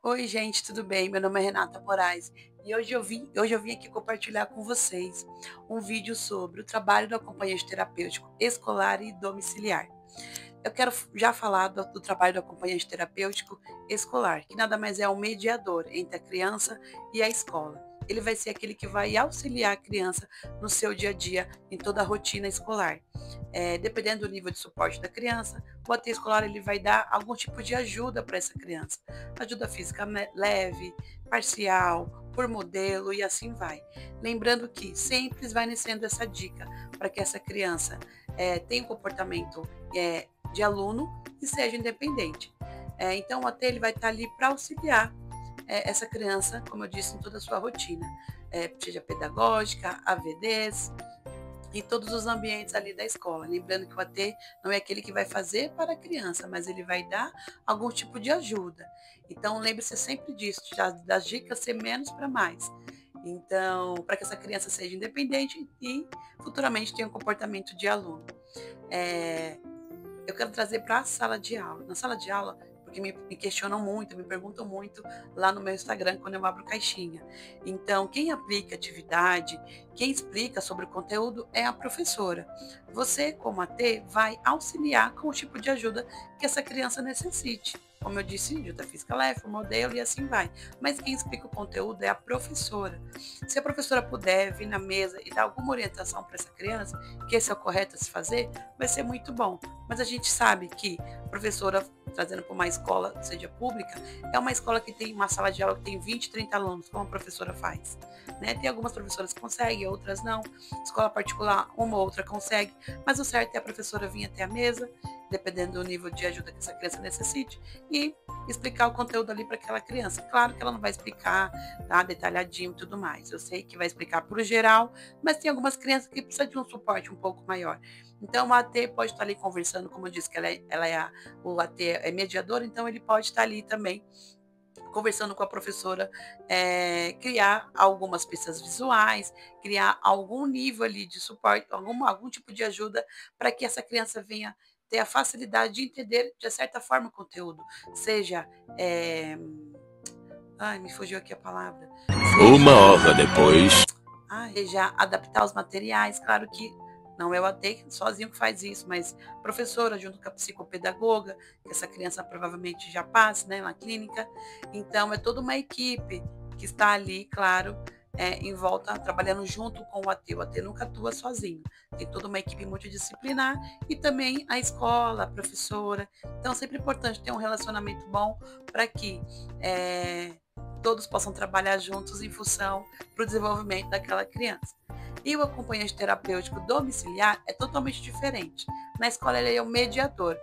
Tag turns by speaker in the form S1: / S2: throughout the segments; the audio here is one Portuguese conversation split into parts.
S1: Oi, gente, tudo bem? Meu nome é Renata Moraes e hoje eu vim aqui compartilhar com vocês um vídeo sobre o trabalho do acompanhante terapêutico escolar e domiciliar. Eu quero já falar do trabalho do acompanhante terapêutico escolar, que nada mais é um mediador entre a criança e a escola. Ele vai ser aquele que vai auxiliar a criança no seu dia a dia, em toda a rotina escolar. Dependendo do nível de suporte da criança, o AT escolar ele vai dar algum tipo de ajuda para essa criança. Ajuda física leve, parcial, por modelo e assim vai. Lembrando que sempre vai sendo essa dica para que essa criança tenha um comportamento de aluno e seja independente. Então, o AT ele vai estar ali para auxiliar essa criança, como eu disse, em toda a sua rotina, seja pedagógica, AVDs, em todos os ambientes ali da escola. Lembrando que o AT não é aquele que vai fazer para a criança, mas ele vai dar algum tipo de ajuda. Então, lembre-se sempre disso, das dicas ser menos para mais. Então, para que essa criança seja independente e futuramente tenha um comportamento de aluno. É, eu quero trazer para a sala de aula. Na sala de aula, porque me questionam muito, me perguntam muito lá no meu Instagram quando eu abro caixinha. Então, quem aplica atividade, quem explica sobre o conteúdo é a professora. Você, como AT, vai auxiliar com o tipo de ajuda que essa criança necessite. Como eu disse, ajuda física leve, modelo e assim vai. Mas quem explica o conteúdo é a professora. Se a professora puder vir na mesa e dar alguma orientação para essa criança, que esse é o correto a se fazer, vai ser muito bom. Mas a gente sabe que a professora, trazendo para uma escola, seja pública, é uma escola que tem uma sala de aula que tem 20, 30 alunos, como a professora faz. Né? Tem algumas professoras que conseguem, outras não. Escola particular, uma ou outra consegue, mas o certo é a professora vir até a mesa, dependendo do nível de ajuda que essa criança necessite, e explicar o conteúdo ali para aquela criança. Claro que ela não vai explicar tá, detalhadinho e tudo mais. Eu sei que vai explicar para o geral, mas tem algumas crianças que precisam de um suporte um pouco maior. Então, o AT pode estar ali conversando, como eu disse, que o AT é mediador, então ele pode estar ali também conversando com a professora, criar algumas pistas visuais, criar algum nível ali de suporte, algum tipo de ajuda para que essa criança venha ter a facilidade de entender, de certa forma, o conteúdo. Seja, ai, me fugiu aqui a palavra,
S2: Uma
S1: seja
S2: hora depois.
S1: seja adaptar os materiais, claro que não é o AT sozinho que faz isso, mas professora junto com a psicopedagoga, que essa criança provavelmente já passa, né, na clínica. Então, é toda uma equipe que está ali, claro, em volta, trabalhando junto com o AT. O AT nunca atua sozinho. Tem toda uma equipe multidisciplinar e também a escola, a professora. Então, é sempre importante ter um relacionamento bom para que todos possam trabalhar juntos em função para o desenvolvimento daquela criança. E o acompanhante terapêutico domiciliar é totalmente diferente. Na escola ele é o mediador.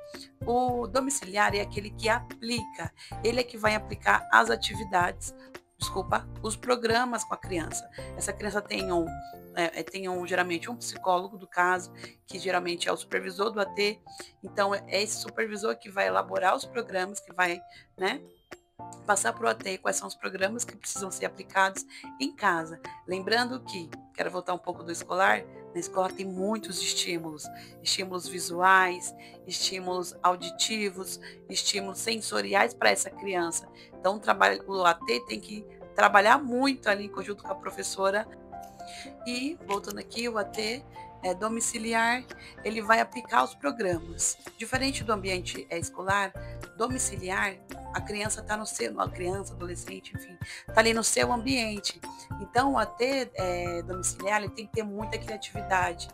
S1: O domiciliar é aquele que aplica, ele é que vai aplicar as atividades, desculpa, os programas com a criança. Essa criança tem geralmente um psicólogo do caso, que geralmente é o supervisor do AT. Então é esse supervisor que vai elaborar os programas, que vai, né, passar para o AT quais são os programas que precisam ser aplicados em casa. Lembrando que, quero voltar um pouco do escolar, na escola tem muitos estímulos, estímulos visuais, estímulos auditivos, estímulos sensoriais para essa criança. Então, o AT tem que trabalhar muito ali em conjunto com a professora. E, voltando aqui, o AT domiciliar, ele vai aplicar os programas. Diferente do ambiente escolar, domiciliar, a criança está no seu, a criança, adolescente, enfim, está ali no seu ambiente. Então, o AT domiciliar, ele tem que ter muita criatividade.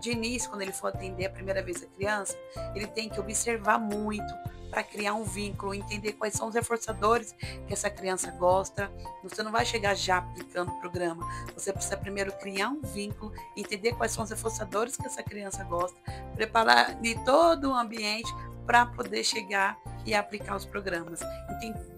S1: De início, quando ele for atender a primeira vez a criança, ele tem que observar muito para criar um vínculo, entender quais são os reforçadores que essa criança gosta. Você não vai chegar já aplicando o programa. Você precisa primeiro criar um vínculo, entender quais são os reforçadores que essa criança gosta, preparar de todo o ambiente para poder chegar e aplicar os programas.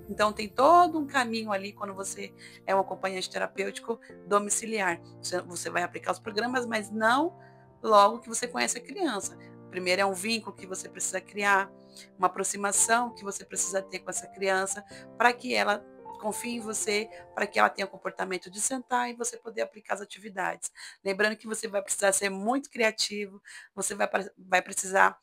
S1: Então, tem todo um caminho ali quando você é um acompanhante terapêutico domiciliar. Você vai aplicar os programas, mas não logo que você conhece a criança. Primeiro é um vínculo que você precisa criar, uma aproximação que você precisa ter com essa criança para que ela confie em você, para que ela tenha o comportamento de sentar e você poder aplicar as atividades. Lembrando que você vai precisar ser muito criativo, você vai precisar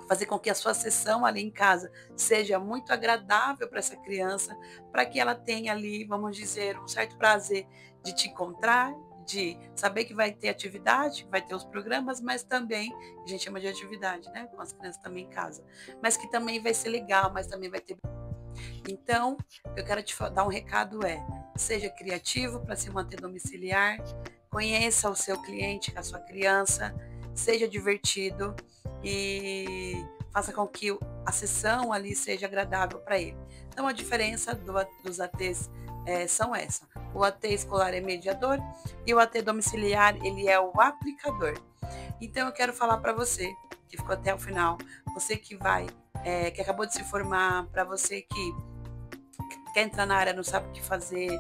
S1: fazer com que a sua sessão ali em casa seja muito agradável para essa criança, para que ela tenha ali, vamos dizer, um certo prazer de te encontrar, de saber que vai ter atividade, vai ter os programas, mas também, a gente chama de atividade, né, com as crianças também em casa, mas que também vai ser legal, mas também vai ter. Então, eu quero te dar um recado seja criativo para se manter domiciliar, conheça o seu cliente, a sua criança, seja divertido e faça com que a sessão ali seja agradável para ele. Então, a diferença dos ATs são essa. O AT escolar é mediador e o AT domiciliar, ele é o aplicador. Então, eu quero falar para você, que ficou até o final, você que que acabou de se formar, para você que quer entrar na área, não sabe o que fazer,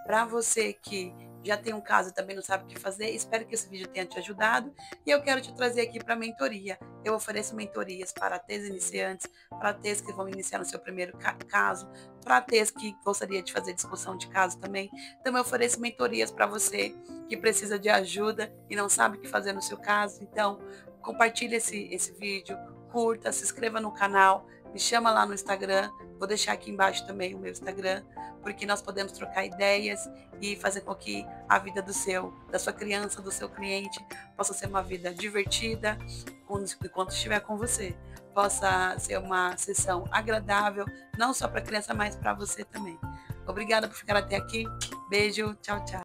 S1: para você que já tem um caso e também não sabe o que fazer, espero que esse vídeo tenha te ajudado e eu quero te trazer aqui para a mentoria. Eu ofereço mentorias para ATs iniciantes, para ATs que vão iniciar no seu primeiro caso, para ATs que gostaria de fazer discussão de caso também. Então, eu ofereço mentorias para você que precisa de ajuda e não sabe o que fazer no seu caso. Então, compartilhe esse vídeo, curta, se inscreva no canal, me chama lá no Instagram, vou deixar aqui embaixo também o meu Instagram, porque nós podemos trocar ideias e fazer com que a vida da sua criança, do seu cliente, possa ser uma vida divertida enquanto estiver com você. Possa ser uma sessão agradável, não só para a criança, mas para você também. Obrigada por ficar até aqui. Beijo, tchau, tchau.